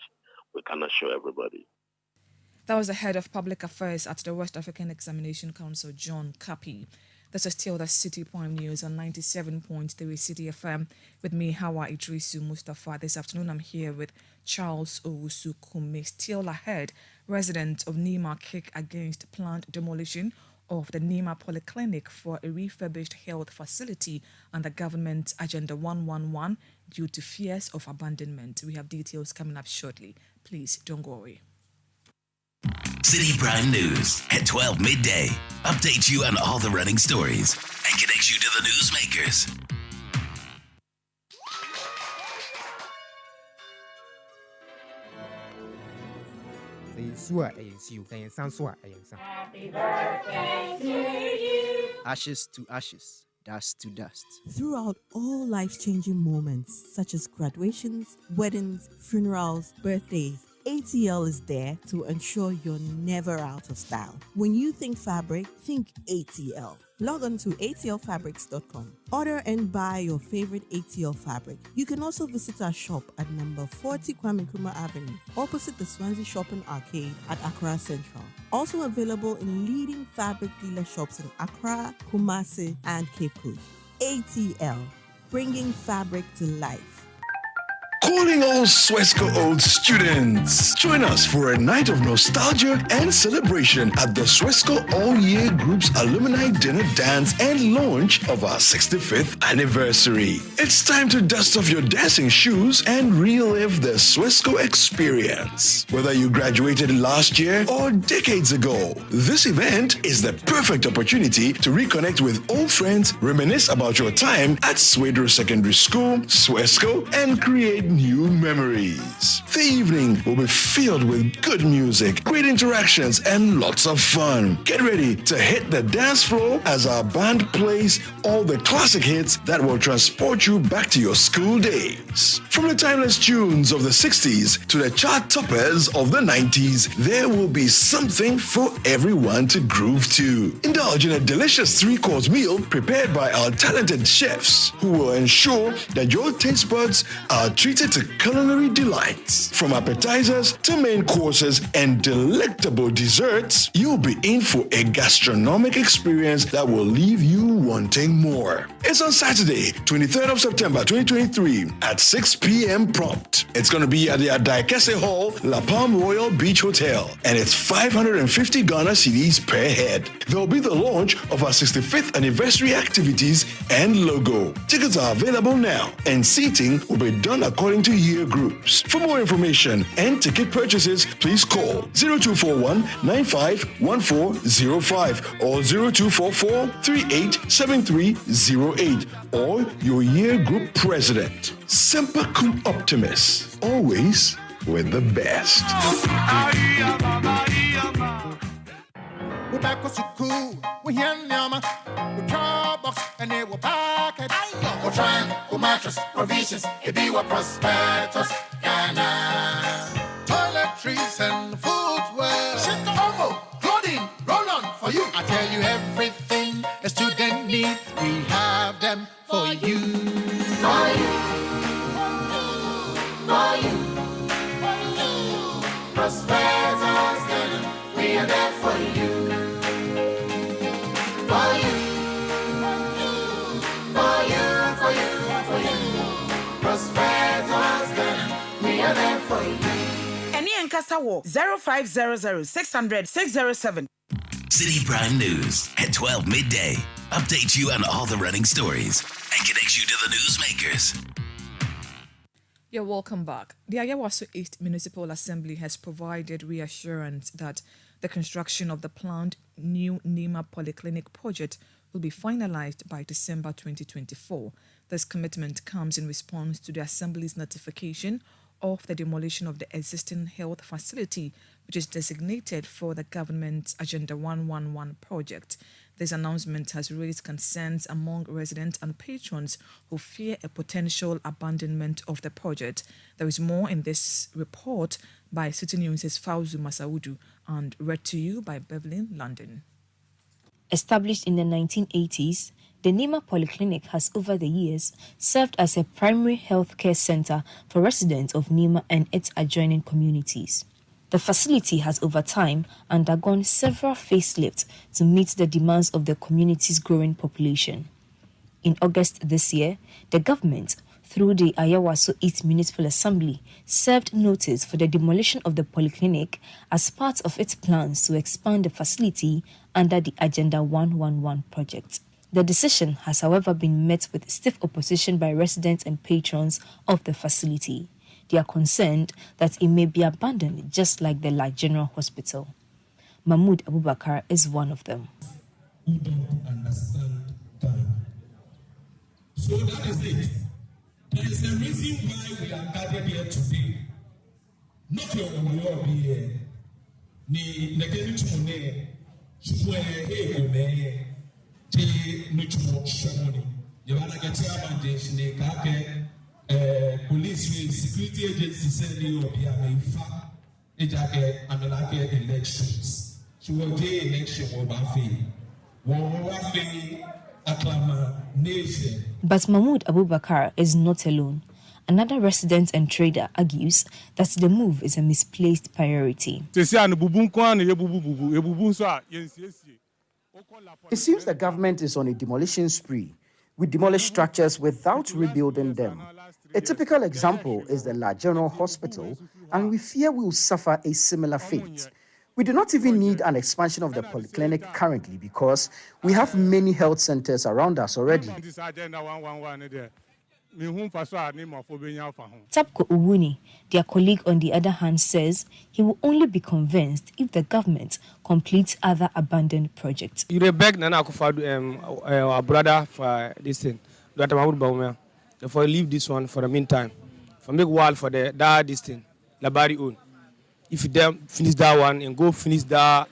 we can assure everybody. That was the head of public affairs at the West African Examination Council, John Kapi. This is still the Citi Prime News on 97.3 Citi FM with me, Hawa Idrisu Mustafa. This afternoon, I'm here with Charles Owusu Kume, still ahead, resident of Nima, kick against planned demolition of the Nima Polyclinic for a refurbished health facility under Government Agenda 111 due to fears of abandonment. We have details coming up shortly. Please don't go away. Citi Prime News at 12 midday. Update you on all the running stories and connects you to the newsmakers. Happy birthday to you. Ashes to ashes, dust to dust. Throughout all life-changing moments such as graduations, weddings, funerals, birthdays, ATL is there to ensure you're never out of style. When you think fabric, think ATL. Log on to atlfabrics.com. Order and buy your favorite ATL fabric. You can also visit our shop at number 40 Kwame Nkrumah Avenue, opposite the Swansea Shopping Arcade at Accra Central. Also available in leading fabric dealer shops in Accra, Kumasi, and Cape Coast. ATL, bringing fabric to life. Calling all Swesco old students. Join us for a night of nostalgia and celebration at the Swesco All Year Group's Alumni Dinner Dance and launch of our 65th anniversary. It's time to dust off your dancing shoes and relive the Swesco experience. Whether you graduated last year or decades ago, this event is the perfect opportunity to reconnect with old friends, reminisce about your time at Swedro Secondary School, Swesco, and create new memories. The evening will be filled with good music, great interactions, and lots of fun. Get ready to hit the dance floor as our band plays all the classic hits that will transport you back to your school days. From the timeless tunes of the 60s to the chart toppers of the 90s, there will be something for everyone to groove to. Indulge in a delicious 3-course meal prepared by our talented chefs who will ensure that your taste buds are treated to culinary delights. From appetizers to main courses and delectable desserts, you'll be in for a gastronomic experience that will leave you wanting more. It's on Saturday, 23rd of September 2023 at 6 p.m. prompt. It's going to be at the Adaikese Hall, La Palm Royal Beach Hotel, and it's 550 Ghana cedis per head. There'll be the launch of our 65th anniversary activities and logo. Tickets are available now, and seating will be done according to year groups. For more information and ticket purchases, please call 0241 951405 or 0244 387308 or your year group president. Semper Cum Optimus, always with the best. We back to school, we here nyama, we car box and they will pack it. We trying, we mattress, provisions, it be what prospectus, Ghana. Toiletries and footwear, shit to omo, clothing, roll on for you. I tell you everything a student needs, we have them for you. For you, for you, for you. Prospectus, Ghana, we are there for you. For you, for you, for you, for you. Prospectus, Ghana, we are there for you. Any Encasawo 0500 600 607. Citi Prime News at 12 midday. Update you on all the running stories and connect you to the newsmakers. You're welcome back. The Ayawaso East Municipal Assembly has provided reassurance that the construction of the planned new NEMA Polyclinic project will be finalized by December 2024. This commitment comes in response to the Assembly's notification of the demolition of the existing health facility, which is designated for the government's Agenda 111 project. This announcement has raised concerns among residents and patrons who fear a potential abandonment of the project. There is more in this report by Citi News' Fauzu Masaudu and read to you by Beverly London. Established in the 1980s, the NEMA Polyclinic has over the years served as a primary health care center for residents of NEMA and its adjoining communities. The facility has over time undergone several facelifts to meet the demands of the community's growing population. In August this year, the government, through the Ayawaso East Municipal Assembly, served notice for the demolition of the polyclinic as part of its plans to expand the facility under the Agenda 111 project. The decision has, however, been met with stiff opposition by residents and patrons of the facility. They are concerned that it may be abandoned just like the La General Hospital. Mahmoud Abubakar is one of them. Who don't understand time. So that is it. There is a reason why we are gathered here today. Not your will be here. Ni negeni tumone chukwe egome te nuchumo shomoni. Yabana gati abanje shine kake police security agency said they will be a ejake amelake elections. So what day election will be nation. But Mahmoud Abubakar is not alone. Another resident and trader argues that the move is a misplaced priority. It seems the government is on a demolition spree. We demolish structures without rebuilding them. A typical example is the La General Hospital, and we fear we will suffer a similar fate. We do not even need an expansion of the polyclinic currently because we have many health centers around us already. Tapko Uwuni, their colleague on the other hand, says he will only be convinced if the government completes other abandoned projects. You beg Nana Akufo-Addo, our brother, for this thing. Therefore, leave this one for the meantime. For make wall for that this thing, Labari own. If you then finish that one and go finish that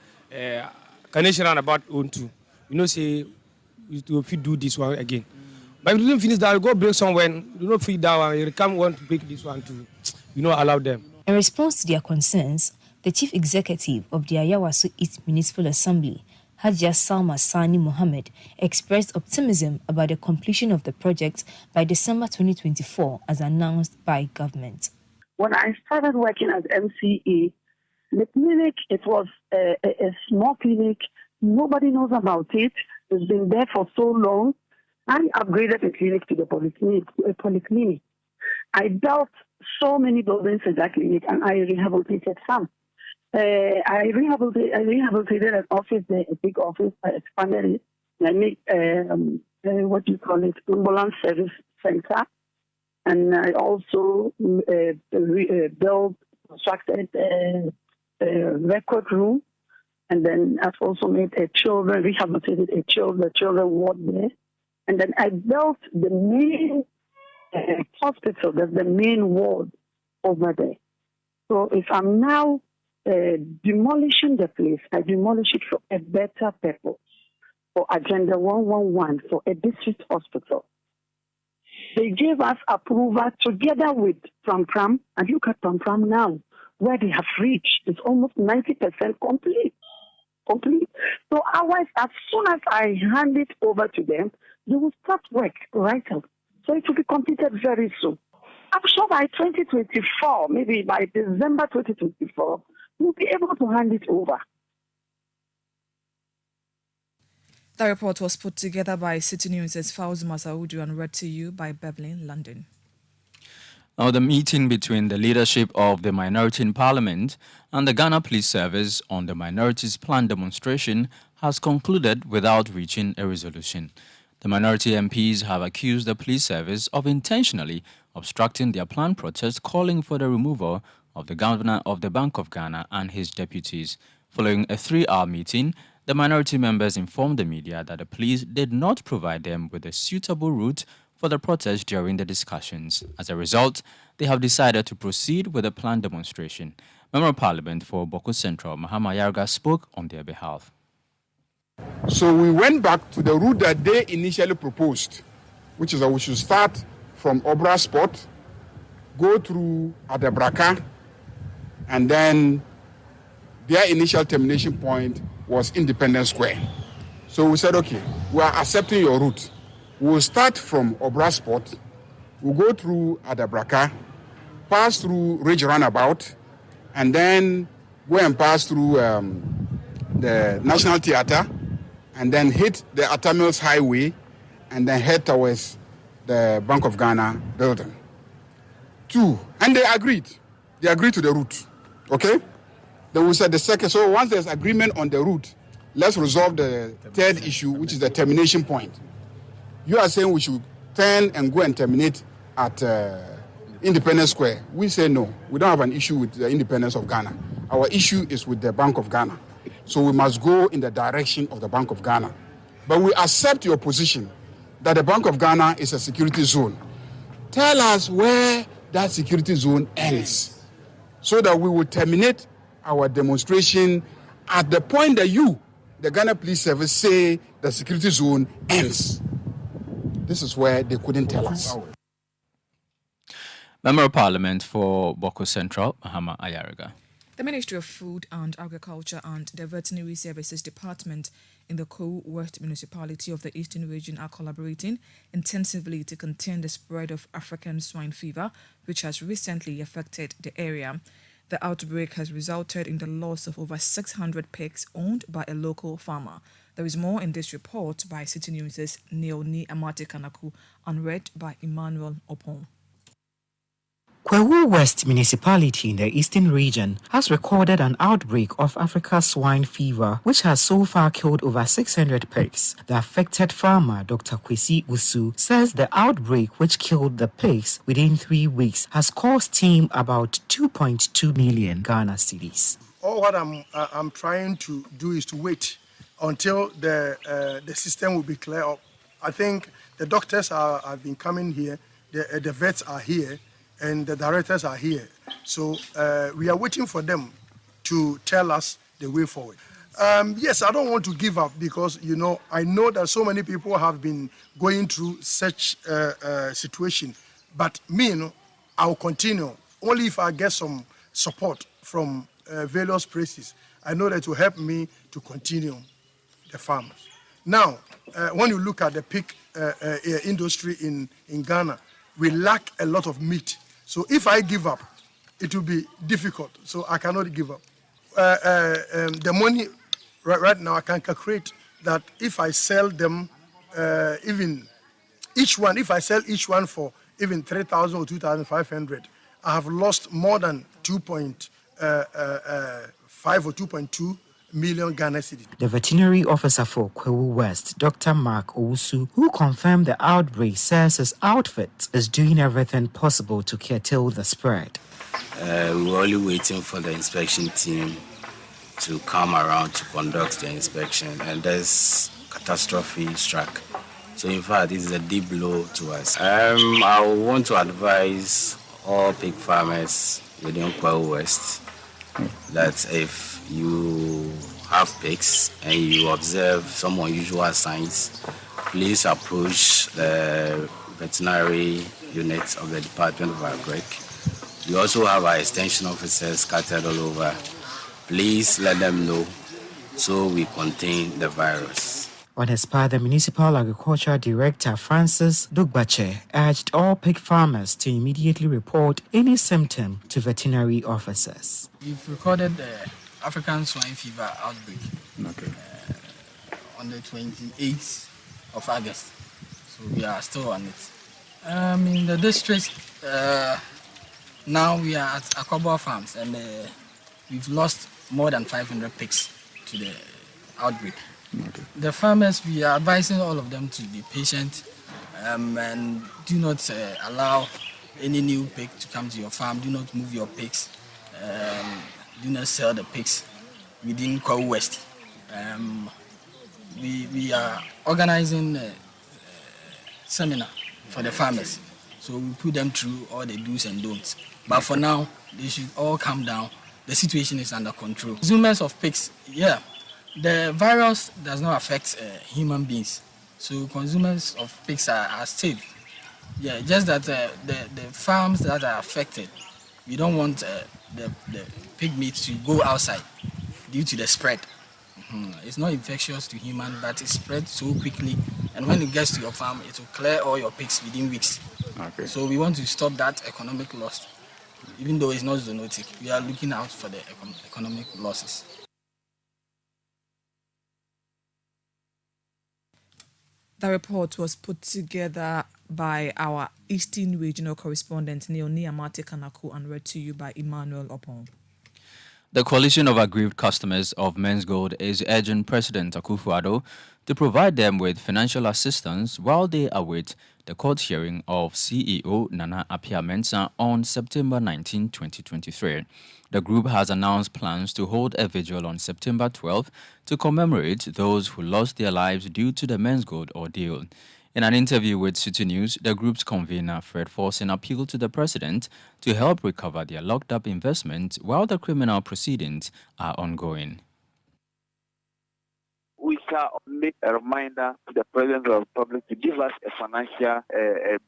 Carnation Roundabout own too, say if you do this one again. But if you don't finish that, you go break somewhere. You don't feed that one. You can't want to break this one too. Allow them. In response to their concerns, the chief executive of the Ayawaso East Municipal Assembly, Hajia Salma Sani Mohammed, expressed optimism about the completion of the project by December 2024 as announced by government. When I started working as MCE, the clinic, it was a small clinic. Nobody knows about it. It's been there for so long. I upgraded the clinic to the polyclinic. I built so many buildings in that clinic, and I rehabilitated some. I rehabilitated an office there, a big office. I expanded it. I made ambulance service center, and I also constructed a record room, and then I've also made rehabilitated the children ward there, and then I built the main hospital, that's the main ward over there. So if I'm now demolishing the place, I demolish it for a better purpose, for Agenda 111, for a district hospital. They gave us approval together with Pram, and look at Pram now, where they have reached. It's almost 90% complete. So otherwise, as soon as I hand it over to them, they will start work right up. So it will be completed very soon. I'm sure by 2024, maybe by December 2024, we'll be able to hand it over. The report was put together by Citi News' Fauzi Masaudu and read to you by Beverly in London. Now, the meeting between the leadership of the minority in Parliament and the Ghana Police Service on the minorities' planned demonstration has concluded without reaching a resolution. The minority MPs have accused the police service of intentionally obstructing their planned protest, calling for the removal of the governor of the Bank of Ghana and his deputies. Following a 3-hour meeting, the minority members informed the media that the police did not provide them with a suitable route for the protest during the discussions. As a result, they have decided to proceed with the planned demonstration. Member of Parliament for Boko Central, Mahama Yarga, spoke on their behalf. So we went back to the route that they initially proposed, which is that we should start from Obra Spot, go through Adabraka, and then their initial termination point was Independence Square. So we said, okay, we are accepting your route. We'll start from Obra Spot, we'll go through Adabraka, pass through Ridge Runabout, and then go and pass through the National Theatre, and then hit the Atamils Highway, and then head towards the Bank of Ghana building. 2, and they agreed. They agreed to the route, okay? Then we said the second, so once there's agreement on the route, let's resolve the third issue, which is the termination point. You are saying we should turn and go and terminate at Independence Square. We say no, we don't have an issue with the independence of Ghana. Our issue is with the Bank of Ghana. So we must go in the direction of the Bank of Ghana. But we accept your position that the Bank of Ghana is a security zone. Tell us where that security zone ends so that we will terminate our demonstration at the point that you, the Ghana Police Service, say the security zone ends. This is where they couldn't tell us. Member of Parliament for Boko Central, Mahama Ayariga. The Ministry of Food and Agriculture and the Veterinary Services Department in the Kowu West Municipality of the Eastern Region are collaborating intensively to contain the spread of African swine fever, which has recently affected the area. The outbreak has resulted in the loss of over 600 pigs owned by a local farmer. There is more in this report by Citi News' Neoni Amate Kanaku and read by Emmanuel Opon. Kowu West Municipality in the Eastern Region has recorded an outbreak of African swine fever, which has so far killed over 600 pigs. The affected farmer, Dr. Kwesi Usu, says the outbreak, which killed the pigs within 3 weeks, has cost him about 2.2 million Ghana cedis. All what I'm trying to do is to wait until the system will be clear up. I think the doctors have been coming here, the vets are here, and the directors are here. So we are waiting for them to tell us the way forward. Yes, I don't want to give up because, I know that so many people have been going through such situation. But me, I'll continue. Only if I get some support from various places. I know that will help me to continue. the farmers. Now, when you look at the pig industry in Ghana, we lack a lot of meat. So if I give up, it will be difficult. So I cannot give up. The money right now, I can calculate that if I sell them, even each one, if I sell each one for even 3,000 or 2,500, I have lost more than 2.5 or 2.2 million Ghana cedis. The veterinary officer for Kwewu West, Dr. Mark Owusu, who confirmed the outbreak, says his outfit is doing everything possible to curtail the spread. We were only waiting for the inspection team to come around to conduct the inspection, and this catastrophe struck. So in fact, this is a deep blow to us. I want to advise all pig farmers within Kwewu West that if you have pigs and you observe some unusual signs, please approach the veterinary unit of the Department of Agric. We also have our extension officers scattered all over. Please let them know so we contain the virus. On his part, the Municipal Agriculture Director, Francis Dugbache, urged all pig farmers to immediately report any symptom to veterinary officers. We've recorded the African swine fever outbreak on the 28th of August. So we are still on it. In the district, now we are at Akobo Farms, and we've lost more than 500 pigs to the outbreak. The farmers, we are advising all of them to be patient and do not allow any new pig to come to your farm. Do not move your pigs. Do not sell the pigs within Kwewu West. We are organizing a seminar for the farmers. So we put them through all the do's and don'ts. But for now, they should all calm down. The situation is under control. Consumers of pigs, the virus does not affect human beings. So consumers of pigs are safe. Just that the farms that are affected, we don't want the pig meat to go outside due to the spread. It's not infectious to human, but it spreads so quickly. And when it gets to your farm, it will clear all your pigs within weeks. So we want to stop that economic loss. Even though it's not zoonotic, we are looking out for the economic losses. The report was put together by our Eastern Regional Correspondent Neil Niamate Kanaku and read to you by Emmanuel Opon. The Coalition of Aggrieved Customers of Men's Gold is urging President Akufo-Addo to provide them with financial assistance while they await the court hearing of CEO Nana Appiah-Mensah on September 19, 2023. The group has announced plans to hold a vigil on September 12 to commemorate those who lost their lives due to the Men's Gold ordeal. In an interview with Citi News, the group's convener, Fred Forson, appealed to the president to help recover their locked-up investment while the criminal proceedings are ongoing. We shall make a reminder to the President of the Republic to give us a financial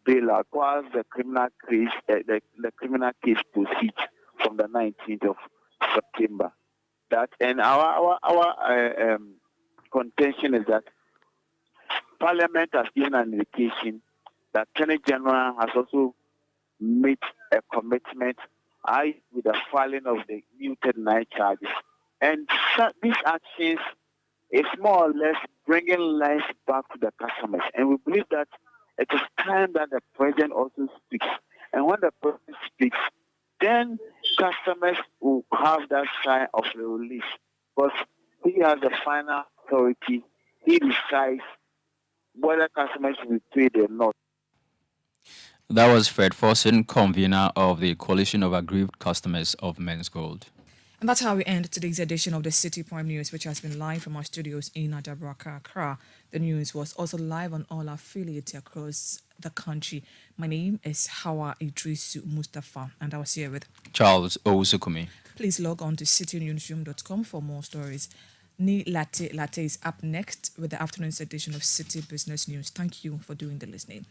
bailout whilst the criminal case proceeds from the 19th of September. And our contention is that Parliament has given an indication that Attorney General has also made a commitment with the filing of the new 39 charges. And these actions is more or less bringing life back to the customers. And we believe that it is time that the President also speaks. And when the President speaks, then customers will have that sign of relief. Because he has the final authority. He decides whether customers will be paid or not. That was Fred Forson, convener of the Coalition of Aggrieved Customers of Men's Gold. And that's how we end today's edition of the Citi Prime News, which has been live from our studios in Adabraka, Accra. The news was also live on all affiliates across the country. My name is Hawa Idrisu Mustafa, and I was here with Charles Owusukumi. Please log on to citynewsroom.com for more stories. Ni Latte is up next with the afternoon's edition of Citi Business News. Thank you for doing the listening.